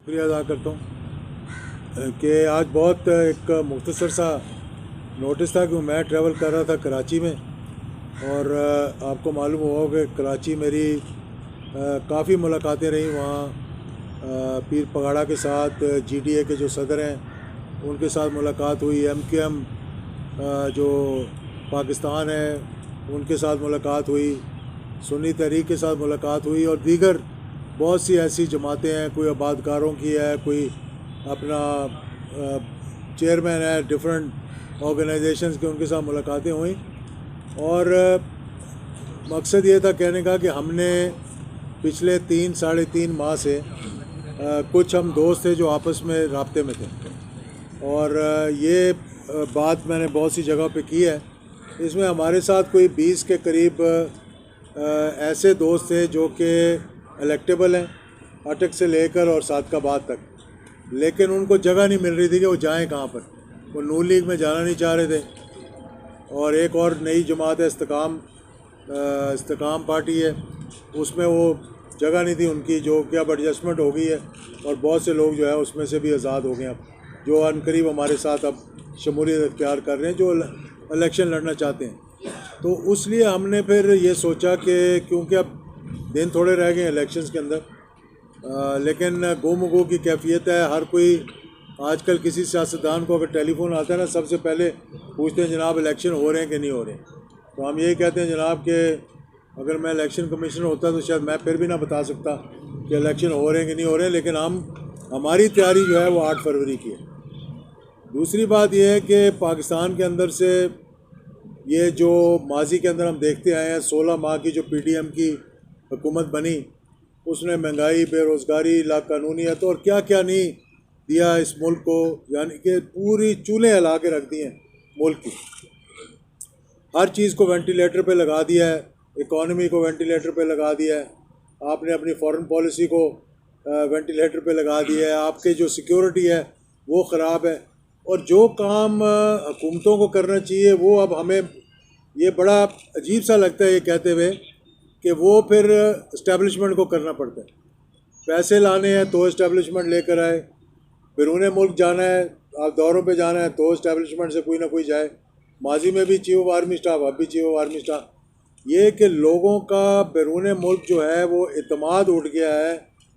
शुक्रिया अदा करता हूँ कि आज बहुत एक मुख्तसर सा नोटिस था कि मैं ट्रैवल कर रहा था कराची में और आपको मालूम होगा कि कराची मेरी काफ़ी मुलाकातें रही वहाँ पीर पगाड़ा के साथ जीडीए के जो सदर हैं उनके साथ मुलाकात हुई, एमक्यूएम जो पाकिस्तान है उनके साथ मुलाकात हुई, सुन्नी तहरीक के साथ मुलाकात हुई और दीगर बहुत सी ऐसी जमातें हैं, कोई आबादकारों की है, कोई अपना चेयरमैन है डिफरेंट ऑर्गेनाइजेशंस के, उनके साथ मुलाकातें हुई। और मकसद ये था कहने का कि हमने पिछले 3-3.5 माह से कुछ हम दोस्त थे जो आपस में राब्ते में थे और ये बात मैंने बहुत सी जगह पे की है। इसमें हमारे साथ कोई 20 के करीब ऐसे दोस्त थे जो कि इलेक्टेबल हैं अटक से लेकर और सादकाबाद तक, लेकिन उनको जगह नहीं मिल रही थी कि वो जाएं कहाँ पर। वो नून लीग में जाना नहीं चाह रहे थे और एक और नई जमात है इस्तेकाम पार्टी है, उसमें वो जगह नहीं थी उनकी, जो कि अब एडजस्टमेंट हो गई है और बहुत से लोग जो है उसमें से भी आज़ाद हो गए अब, जो अनकरीब हमारे साथ अब शमूलियत अख्तियार कर रहे हैं, जो इलेक्शन लड़ना चाहते हैं। तो उसलिए हमने फिर ये सोचा कि क्योंकि अब दिन थोड़े रह गए इलेक्शंस के अंदर, लेकिन गुम की कैफियत है। हर कोई आजकल किसी सियासतदान को अगर टेलीफोन आता है ना, सबसे पहले पूछते हैं जनाब इलेक्शन हो रहे हैं कि नहीं हो रहे। तो हम यही कहते हैं जनाब कि अगर मैं इलेक्शन कमिश्नर होता तो शायद मैं फिर भी ना बता सकता कि इलेक्शन हो रहे हैं कि नहीं हो रहे हैं, लेकिन हमारी तैयारी जो है वो 8 फरवरी की है। दूसरी बात यह है कि पाकिस्तान के अंदर से ये जो माजी के अंदर हम देखते आए हैं, 16 माह की जो पीडीएम की हुकूमत बनी, उसने महंगाई, बेरोज़गारी, लाकानूनियत और क्या क्या नहीं दिया इस मुल्क को, यानी कि पूरी चूल्हे हिला के रख दी हैं मुल्क की। हर चीज़ को वेंटिलेटर पे लगा दिया है, इकॉनमी को वेंटिलेटर पे लगा दिया है, आपने अपनी फॉरेन पॉलिसी को वेंटिलेटर पे लगा दिया है, आपके जो सिक्योरिटी है वो ख़राब है। और जो काम हुकूमतों को करना चाहिए वो अब हमें ये बड़ा अजीब सा लगता है ये कहते हुए कि वो फिर इस्टेब्लिशमेंट को करना पड़ता है। पैसे लाने हैं तो इस्टेब्लिशमेंट लेकर आए, बैरून मुल्क जाना है, आप दौरों पे जाना है तो इस्टेब्लिशमेंट से कोई ना कोई जाए। माजी में भी चीफ ऑफ आर्मी स्टाफ, अब भी चीफ ऑफ आर्मी स्टाफ। ये कि लोगों का बैरून मुल्क जो है वो इतमाद उठ गया है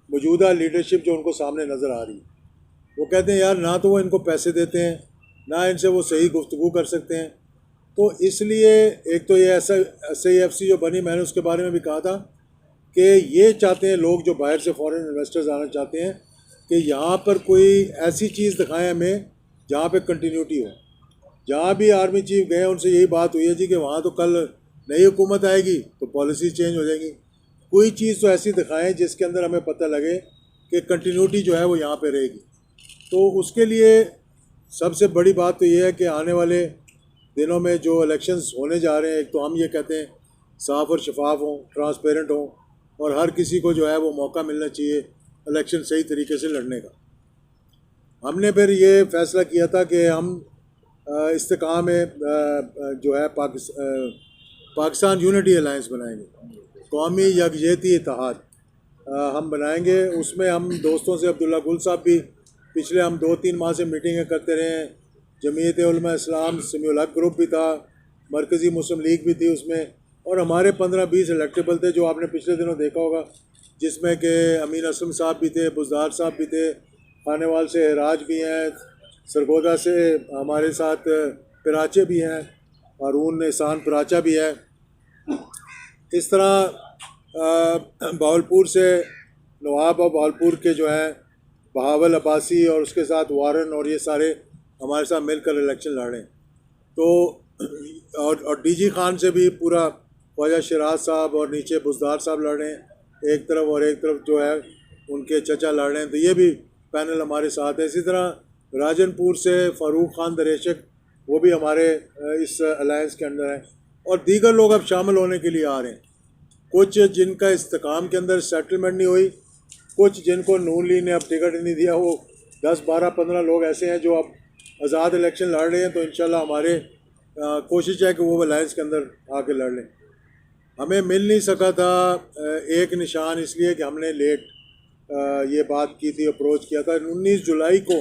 मौजूदा लीडरशिप जो उनको सामने नज़र आ रही है। वो कहते हैं यार ना तो वो इनको पैसे देते हैं, ना इनसे वो सही गुफ्तगू कर सकते हैं। तो इसलिए एक तो ये SAFC जो बनी, मैंने उसके बारे में भी कहा था कि ये चाहते हैं लोग जो बाहर से फॉरेन इन्वेस्टर्स आना चाहते हैं कि यहाँ पर कोई ऐसी चीज़ दिखाएं हमें जहाँ पे कंटिन्यूटी हो। जहाँ भी आर्मी चीफ गए उनसे यही बात हुई है जी कि वहाँ तो कल नई हुकूमत आएगी तो पॉलिसी चेंज हो जाएगी। कोई चीज़ तो ऐसी दिखाएं जिसके अंदर हमें पता लगे कि कंटिन्यूटी जो है वो यहाँ पे रहेगी। तो उसके लिए सबसे बड़ी बात तो ये है कि आने वाले दिनों में जो इलेक्शंस होने जा रहे हैं, एक तो हम ये कहते हैं साफ़ और शफाफ हों, ट्रांसपेरेंट हों और हर किसी को जो है वो मौका मिलना चाहिए इलेक्शन सही तरीके से लड़ने का। हमने फिर ये फ़ैसला किया था कि हम इस्तेकाम में जो है पाकिस्तान यूनिटी अलायंस बनाएंगे, कौमी यकजहती इत्तेहाद हम बनाएंगे। उसमें हम दोस्तों से, अब्दुल्ला गुल साहब भी पिछले हम 2-3 माह से मीटिंगें करते रहे हैं, जमीयत उलमा इस्लाम समीउल हक ग्रुप भी था, मरकज़ी मुस्लिम लीग भी थी उसमें, और हमारे 15-20 इलेक्टेबल थे जो आपने पिछले दिनों देखा होगा, जिसमें कि अमीन असलम साहब भी थे, बुज़दार साहब भी थे, खानेवाल से राज भी हैं, सरगोदा से हमारे साथ पराचे भी हैं, हारून एहसान पराचा भी है। इस तरह बहावलपुर से नवाब और बहावलपुर के जो हैं बहावल अब्बासी और उसके साथ वारन और ये सारे हमारे साथ मिलकर इलेक्शन लड़े। तो और DG खान से भी पूरा ख्वाजा शराज साहब और नीचे बुज़दार साहब लड़ रहे हैं एक तरफ, और एक तरफ जो है उनके चचा लड़ रहे हैं, तो ये भी पैनल हमारे साथ है। इसी तरह राजनपुर से फ़ारूक खान दरेशक, वो भी हमारे इस अलायंस के अंदर हैं, और दीगर लोग अब शामिल होने के लिए आ रहे हैं। कुछ जिनका इस्तेकाम के अंदर सेटलमेंट नहीं हुई, कुछ जिनको नून लीग ने अब टिकट नहीं दिया, वो 10-12-15 लोग ऐसे हैं जो अब आज़ाद इलेक्शन लड़ रहे हैं। तो इंशाल्लाह हमारे कोशिश है कि वो अलायंस के अंदर आके लड़ लें। हमें मिल नहीं सका था एक निशान, इसलिए कि हमने लेट ये बात की थी, अप्रोच किया था। 19 जुलाई को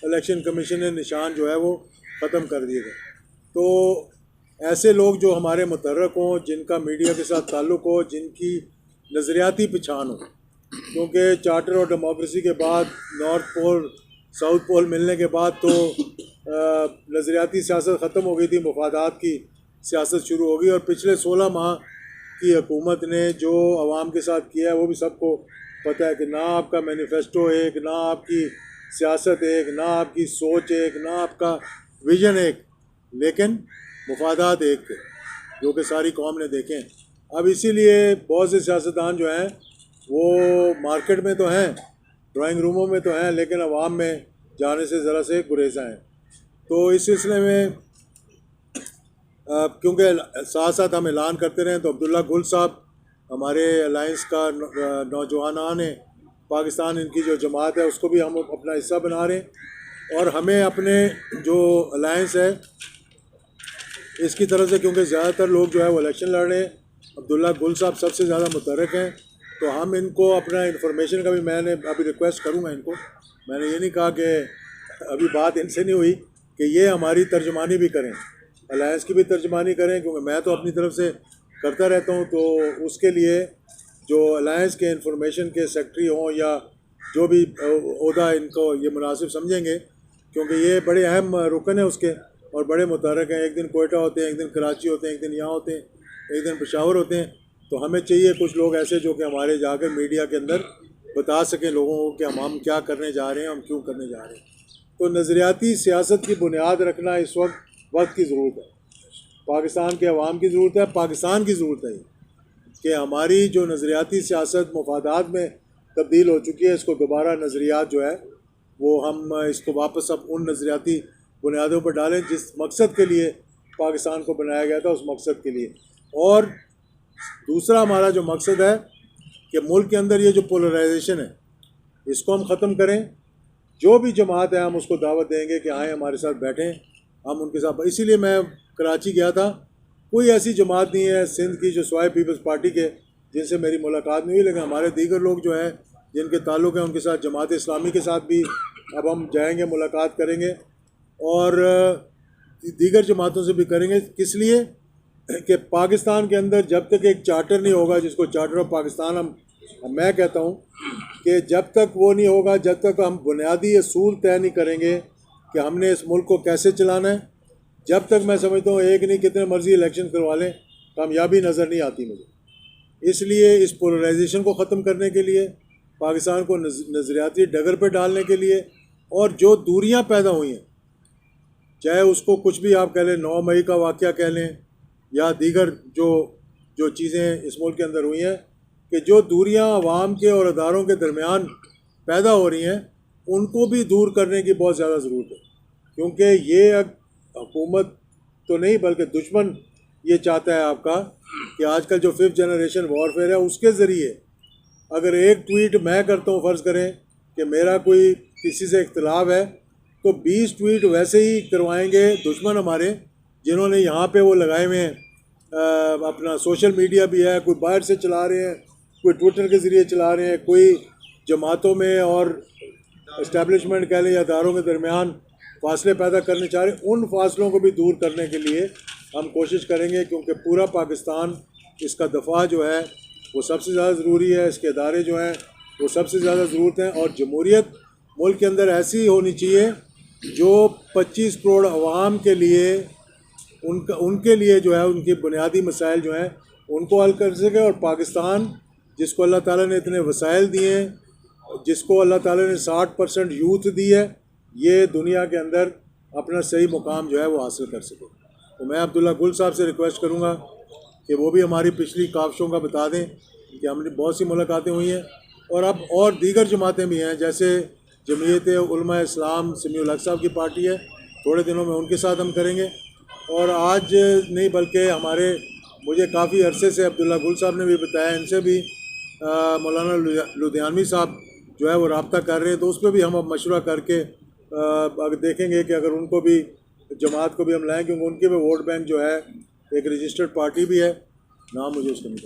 इलेक्शन कमीशन ने निशान जो है वो ख़त्म कर दिए थे। तो ऐसे लोग जो हमारे मुतर्रक हों, जिनका मीडिया के साथ ताल्लुक़ हो, जिनकी नज़रियाती पहचान हो, क्योंकि चार्टर और डेमोक्रेसी के बाद नॉर्थ पोल साउथ पोल मिलने के बाद तो नज़रियाती सियासत ख़त्म हो गई थी, मफादात की सियासत शुरू हो गई। और पिछले 16 माह की हुकूमत ने जो आवाम के साथ किया है वो भी सबको पता है कि ना आपका मैनिफेस्टो एक, ना आपकी सियासत एक, ना आपकी सोच एक, ना आपका विजन एक, लेकिन मफादात एक थे जो कि सारी कौम ने देखे। अब इसीलिए बहुत से सियासतदान जो हैं वो मार्केट में तो हैं, ड्राइंग रूमों में तो हैं, लेकिन अवाम में जाने से ज़रा से गुरेज़ा हैं। तो इस सिलसिले में क्योंकि साथ साथ हम ऐलान करते रहें, तो अब्दुल्ला गुल साहब हमारे अलायंस का नौजवान है पाकिस्तान, इनकी जो जमात है उसको भी हम अपना हिस्सा बना रहे हैं। और हमें अपने जो अलायंस है इसकी तरफ से, क्योंकि ज़्यादातर लोग जो है वो इलेक्शन लड़ रहे हैं, अब्दुल्ला गुल साहब सबसे ज़्यादा मुतरक हैं, तो हम इनको अपना इंफॉर्मेशन का भी, मैंने अभी रिक्वेस्ट करूँगा इनको, मैंने ये नहीं कहा कि अभी बात इनसे नहीं हुई कि ये हमारी तर्जमानी भी करें, अलायंस की भी तर्जमानी करें, क्योंकि मैं तो अपनी तरफ से करता रहता हूँ। तो उसके लिए जो अलायंस के इंफॉर्मेशन के सेक्रेटरी हों या जो भी ओहदा इनको ये मुनासिब समझेंगे, क्योंकि ये बड़े अहम रुकन है उसके और बड़े मुतहरक हैं। एक दिन कोयटा होते हैं, एक दिन कराची होते हैं, एक दिन यहाँ होते हैं, एक दिन पेशावर होते हैं। तो हमें चाहिए कुछ लोग ऐसे जो कि हमारे जाकर मीडिया के अंदर बता सकें लोगों को कि हम क्या करने जा रहे हैं, हम क्यों करने जा रहे हैं। तो नज़रियाती सियासत की बुनियाद रखना इस वक्त की ज़रूरत है, पाकिस्तान के अवाम की ज़रूरत है, पाकिस्तान की ज़रूरत है कि हमारी जो नज़रियाती सियासत मफादात में तब्दील हो चुकी है, इसको दोबारा नज़रियात जो है वो हम इसको वापस अब उन नज़रियाती बुनियादों पर डालें जिस मकसद के लिए पाकिस्तान को बनाया गया था, उस मकसद के लिए। और दूसरा हमारा जो मकसद है कि मुल्क के अंदर ये जो पोलराइजेशन है इसको हम ख़त्म करें। जो भी जमात है हम उसको दावत देंगे कि आएँ हमारे साथ बैठें, हम उनके साथ। इसीलिए मैं कराची गया था, कोई ऐसी जमात नहीं है सिंध की जो स्वाय पीपल्स पार्टी के जिनसे मेरी मुलाकात नहीं हुई, लेकिन हमारे दीगर लोग जो हैं जिनके ताल्लुक़ हैं उनके साथ, जमात इस्लामी के साथ भी अब हम जाएंगे, मुलाकात करेंगे और दीगर जमातों से भी करेंगे। किस लिए कि पाकिस्तान के अंदर जब तक एक चार्टर नहीं होगा, जिसको चार्टर ऑफ पाकिस्तान मैं कहता हूँ, कि जब तक वो नहीं होगा, जब तक हम बुनियादी असूल तय नहीं करेंगे कि हमने इस मुल्क को कैसे चलाना है, जब तक मैं समझता हूँ एक नहीं कितने मर्जी इलेक्शन करवा लें कामयाबी नज़र नहीं आती मुझे। इसलिए इस पोलराइजेशन को ख़त्म करने के लिए, पाकिस्तान को नज़रियाती डगर पर डालने के लिए, और जो दूरियां पैदा हुई हैं, चाहे उसको कुछ भी आप कह लें, 9 मई का वाक़या कह लें या दीगर जो चीज़ें इस मुल्क के अंदर हुई हैं, कि जो दूरियां अवाम के और अदारों के दरमियान पैदा हो रही हैं उनको भी दूर करने की बहुत ज़्यादा ज़रूरत है। क्योंकि ये हुकूमत तो नहीं बल्कि दुश्मन ये चाहता है आपका कि आजकल जो 5th जनरेशन वॉरफेयर है उसके ज़रिए अगर एक ट्वीट मैं करता हूँ, फ़र्ज़ करें कि मेरा कोई किसी से इख्तिलाफ है, तो 20 ट्वीट वैसे ही करवाएंगे दुश्मन हमारे, जिन्होंने यहाँ पे वो लगाए हुए हैं। अपना सोशल मीडिया भी है, कोई बाहर से चला रहे हैं, कोई ट्विटर के ज़रिए चला रहे हैं, कोई जमातों में और इस्टेब्लिशमेंट कह लें या अदारों के दरमियान फासले पैदा करने चाह रहे हैं। उन फासलों को भी दूर करने के लिए हम कोशिश करेंगे, क्योंकि पूरा पाकिस्तान, इसका दफा जो है वो सबसे ज़्यादा ज़रूरी है, इसके अदारे जो हैं वो सबसे ज़्यादा ज़रूरत हैं। और जमहूरियत मुल्क के अंदर ऐसी होनी चाहिए जो 25 करोड़ अवाम के लिए, उनके लिए जो है उनके बुनियादी मसाइल जो हैं उनको हल कर सके। और पाकिस्तान जिसको अल्लाह ताला ने इतने वसाइल दिए हैं, जिसको अल्लाह ताला ने 60% यूथ दी है, ये दुनिया के अंदर अपना सही मुकाम जो है वो हासिल कर सके। तो मैं अब्दुल्ला गुल साहब से रिक्वेस्ट करूँगा कि वो भी हमारी पिछली काविशों का बता दें कि हमने बहुत सी मुलाकातें हुई हैं और अब और दीगर जमातें भी हैं, जैसे जमीयत उलमा इस्लाम समीउल हक साहब की पार्टी है, थोड़े दिनों में उनके साथ हम करेंगे। और आज नहीं बल्कि हमारे, मुझे काफ़ी अरसे से अब्दुल्ला गुल साहब ने भी बताया, इनसे भी मौलाना लुधियानवी साहब जो है वो रब्ता कर रहे हैं, तो उस पर भी हम अब मशवरा करके अगर देखेंगे कि अगर उनको भी, जमात को भी हम लाएँ, क्योंकि उनके भी वोट बैंक जो है एक रजिस्टर्ड पार्टी भी है, नाम मुझे उसका नहीं पता।